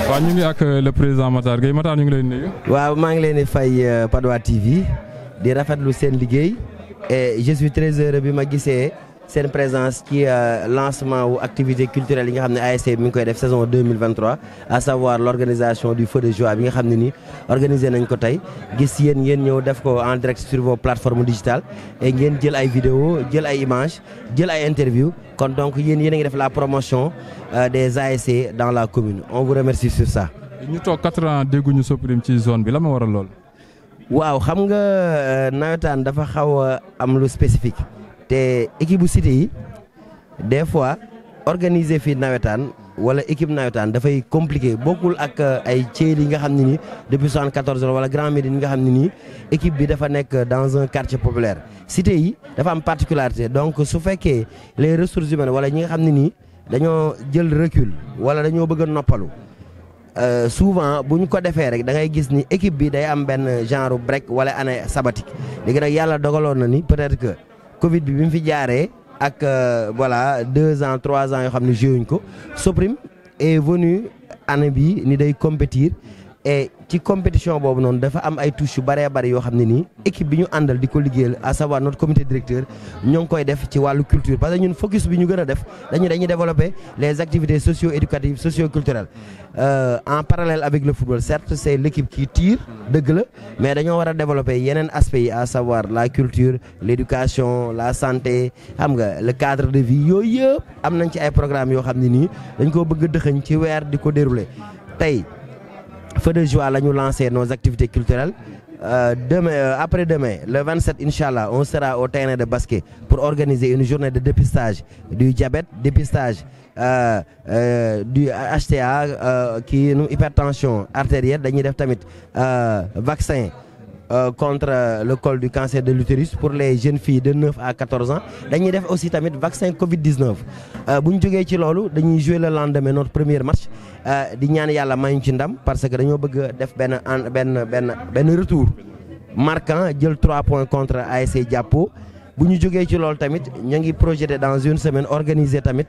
waaw ñu ngi ak le président Matar Gueye Matar ñu ngi leen nuyu. waaw maa ngi leen di fay Padoa TV di rafetlu seen liggéey et je suis très heureux bi ma gisee seen présence ci lancement wu activité culturelle yi nga xam ne ASC mi ngi koy def saison 2023 à savoir l'organisation du feu de joie bi nga xam ne ni organisé nañ ko tey gis yéen ñëw def ko en direct sur vos plateformes digitales et ngeen jël ay vidéo jël ay images jël ay interviews kon donc yéen a ngi def la promotion des ASC dans la commune on vous remercie sur ça. ñu toog 4 ans dégguñu Soprim ci zone bi la ma waral lool. waaw xam nga nawetaan dafa xaw a am lu spécifique te équipe bu cité yi des fois organiser fii nawetaan wala équipe nawetaan dafay compliqué bokkul ak ay Thiel yi nga xam ne nii depuis 74 wala Grand Médine nga xam ne nii équipe bi dafa nekk dans un quartier populaire cité yi dafa am particularité donc su fekkee les ressources humaines wala ñi nga xam ne nii dañoo jël recul wala dañoo bëgg a noppalu souvent bu ñu ko defee rek da ngay gis ni équipe bi day am benn genre break wala année sabbatique léegi nag yàlla dogaloon na ni peut-être que Covid bi mu fi jaaree ak voilà 2 ans 3 ans yoo xam ne joué wuñ ko Soprim est venu année bi ni day compétir et ci compétition boobu noonu dafa am ay touches yu bëree bëri yoo xam ne nii équipe bi ñu àndal di ko liggéeyal à savoir notre comité directeur ñoo ngi koy def ci wàllu culture parce que ñun focus bi ñu gën a def dañuy développer les activités socio-éducatives socio-culturelles en parallèle avec le football certes c'est l'équipe qui tire dëgg la mais dañoo war a développer yeneen aspects yi à savoir la culture l'éducation la santé xam nga le cadre de vie yooyu yëpp am nañ ci ay programmes yoo xam ne nii dañ koo bëgg a dëxëñ ci weer di ko dérouler tey feu de joie la ñu lancé nos activités culturelles. Après-demain, le 27, Inch'Allah, on sera au terrain de basket pour organiser une journée de dépistage du diabète, dépistage du HTA, qui est une hypertension artérielle, dañuy def tamit vaccin contre le col du cancer de l'utérus pour les jeunes filles de 9 à 14 ans. Dañuy def aussi tamit vaccin Covid-19. Bu ñu jógee ci loolu dañuy jouer le lendemain notre premier match di ñaan yàlla mayuñ ci ndam parce que dañoo bëgg def benn retour marquant jël 3 points contre ASC Jàppo. Bu ñu jógee ci loolu tamit ñu ngi projeté dans une semaine organiser tamit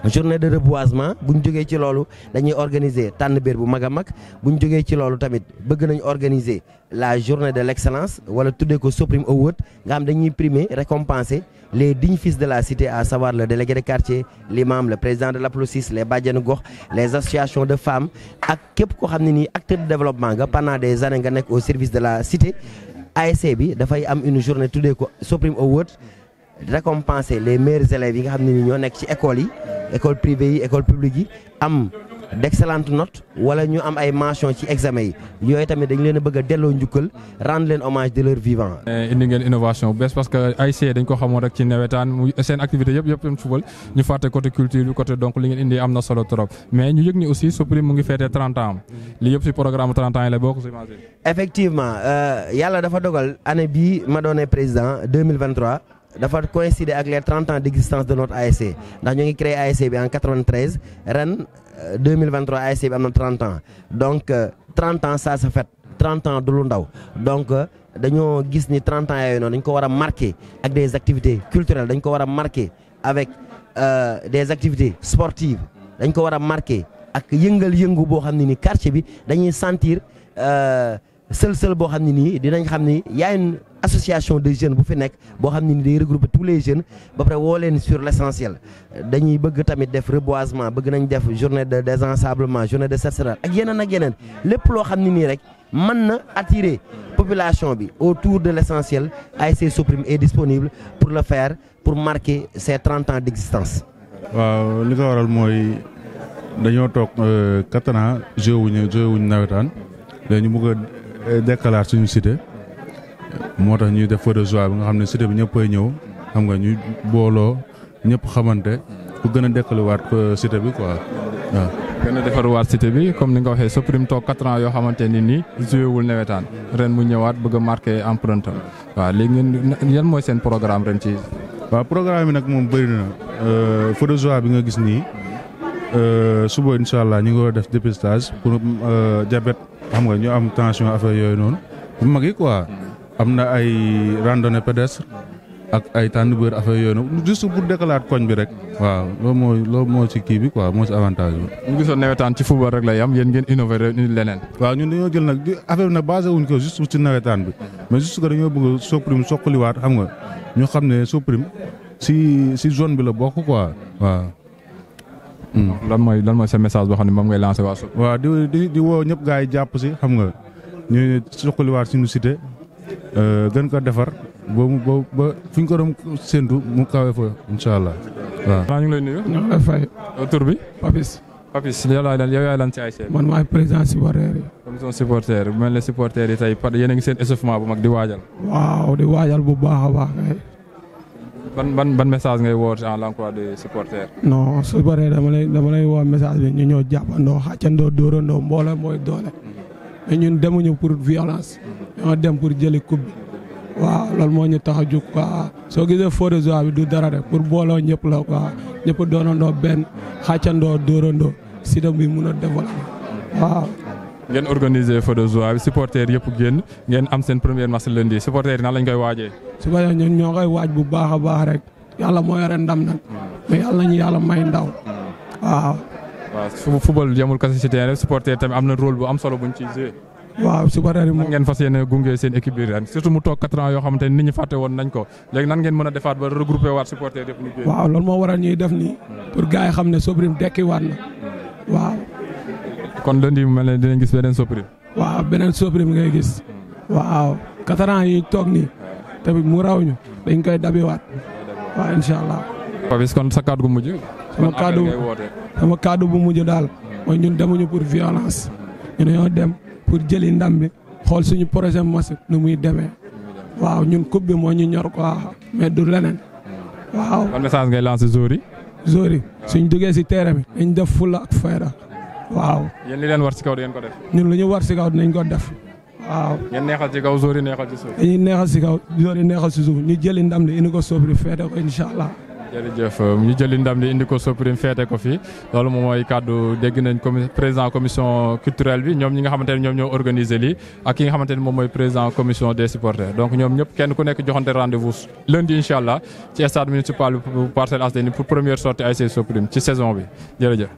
journée de reboisement. Bu ñu jógee ci loolu dañuy organiser tànn béer bu mag a mag. Bu ñu jógee ci loolu tamit bëgg nañu organiser la journée de l'excellence wala tuddee ko Supreme Award nga xam dañuy primer récompenser les dignes fils de la cité, à savoir le délégué de quartier, l'imam, le président de l'APLOSIS, les bajenu gox, les associations de femmes ak képp koo xam ne nii acteur de développement nga pendant des années nga nekk au service de la cité. ASC bi dafay am une journée tuddee ko Supreme Award récompenser les meilleurs élèves yi nga xam ne ni ñoo nekk ci école yi, école privée yi, école publique yi am d'excellentes notes wala ñu am ay mentions ci examen yi yooyu tamit dañ leen a bëgg a delloo njukkal rendre leen hommage de leur vivant. indi ngeen innovation bu bees parce que ASC dañ ko xamoon rek ci nawetaan mu seen activité yëpp football ñu fàtte côté culture bi côté donc li ngeen indi am na solo trop mais ñu yëg ni aussi Supreme mu ngi féetee 30 ans li yëpp ci programme 30 ans yi la bokk. effectivement yàlla dafa dogal année bii ma doonee président 2023. dafa coïncider ak les 30 ans d'existence de notre ASC ndax ñu ngi créé ASC bi en 93 ren 2023 ASC bi am na 30 ans donc 30 ans ça se fait 30 ans du lu ndaw donc dañoo gis ni 30 ans yooyu noonu dañ ko war a marquer ak des activités culturelles dañ ko war a marquer avec des activités sportives dañ ko war a marquer ak yëngal-yëngu boo xam ne ni quartier bi dañuy sentir seul boo xam ne nii dinañ xam ni y a une association de jeunes bu fi nekk boo xam ne ni day regrouper tous les jeunes ba pare woo leen sur l'essentiel. Dañuy bëgg tamit def reboisement bëgg nañ def journée de désensablement journée de set setal ak yeneen lépp loo xam ne nii rek mën na attirer population bi autour de l'essentiel. ASC Supreme est disponible pour le faire pour marquer ces 30 ans d'existence. waaw li ko waral mooy dañoo toog 4 ans joué wuñ nawetaan léegi ñu bëgg a déclarer suñu cité moo tax ñuy def feu de joie bi nga xam ne cité bi ñëppay ñëw xam nga ñu booloo ñëpp xamante ku gën a dekkaliwaat cité bi quoi waaw. gën a defarwaat cité bi comme ni nga waxee Supreme toog 4 ans yoo xamante ni nii joué wul nawetaan ren mu ñëwaat bëgg a marqué empreinte waaw léegi ngeen yan mooy seen programme ren ci. waaw programme bi nag moom bëri na feu de joie bi nga gis nii suba incha allah ñu ngi war a def dépistage pour diabète xam nga ñu am tension affaire yooyu noonu bu mag yi quoi. am na ay randonnée pédestre ak ay tànn bër affaire yooyu noonu juste pour déclarer koñ bi rek. waaw loolu moo ci kii bi quoi moo ci avantage bi. ñu gisoon nawetaan ci football rek la yam yéen ngeen innover leneen. waaw ñun dañoo jël nag affaire bi nag basé wuñ ko juste ci nawetaan bi mais juste que dañoo bëgg Supreme soqaliwaat xam nga ñu xam ne Supreme si zone bi la bokk quoi waaw. lan mooy sa message boo xam ne moom ngay lancer waa Supreme. waaw di woo ñëpp gars yi jàpp si xam nga ñu soqaliwaat suñu cité. gën ko defar ba fu ñu ko doon séntu mu kawe fa incha allah waaw. ñu ngi lay nuyu. ñoo ngi lay fay. tur bi. Papis yow yaay lan ci ASC. man maay président supporter yi. comme son supporter bu mel ne supporter yi tey yéen a ngi seen échauffement bu mag di waajal. waaw di waajal bu baax a baax kay. ban message ngay woote en l'emploi des supporters. non supporter dama lay woo message bi ñu ñëw jàppandoo xàccandoo dóorandoo mbooloo mooy doole. mais ñun demuñu pour violence. ñoo dem pour jëli coupe bi. waaw loolu moo ñu tax a jóg quoi soo gisee feu de joie bi du dara rek pour booloo ñëpp la quoi ñëpp doonandoo benn xàccandoo dóorandoo si dem bi mun a développer waaw. ngeen organiser feu de joie bi supporters yëpp génn ngeen am seen première match lundi supporters yi nan lañ koy waajee. supporters ñun ñoo koy waaj bu baax a baax rek yàlla moo yore ndam nag mais yàlla nañu yàlla may ndaw waaw. waaw football yamul kese ci terrain supporters tamit am na rôle bu am solo buñ ciy jouer. waaw supporters yi moom ngeen fas yéene gunge seen équipe bi ren surtout mu toog 4 ans yoo xamante ni nit ñi fàtte woon nañ ko léegi nan ngeen mën a defaat ba regrouper waat supporters yëpp ñu. waaw loolu moo waral ñuy def nii pour gars yi xam ne Supreme dekkiwaat na waaw. kon lundi mu mel ne dinañ gis beneen Supreme. waaw beneen Supreme ngay gis. waaw 4 ans yi toog nii tamit mu raw ñu dañ koy dabiwaat waaw incha allah. Papis kon sa kàddu gu mujj. sama kàddu bu mujj daal mooy ñun demuñu pour violence. ñu dañoo dem pour jëli ndam bi xool suñu projet match nu muy demee waaw ñun coupe bi moo ñu ñor quoi mais du leneen waaw. ban message ngay lancer joueurs yi. joueurs yi suñ duggee si terrain bi dañ def fulla ak fayda waaw. yéen li leen war ci kaw di ngeen ko def. ñun lu ñu war si kaw dinañ ko def waaw. ngeen neexal ci kaw joueurs yi neexal ci suuf. dañuy neexal si kaw joueurs yi neexal si suuf ñu jëli ndam li indi ko Soprim feete ko incha allah. jërëjëf ñu jëli ndam li indi ko Soprim feete ko fii loolu moom mooy kàddu dégg nañ président commission culturelle bi ñoom ñi nga xamante ne ñoom ñoo organisé lii ak ki nga xamante ne moom mooy président commission des supporters donc ñoom ñëpp kenn ku nekk joxante rendez-vous lundi incha allah ci stade municipal bu Parcelles Assainies pour première sortie ASC Soprim ci saison bi jërëjëf.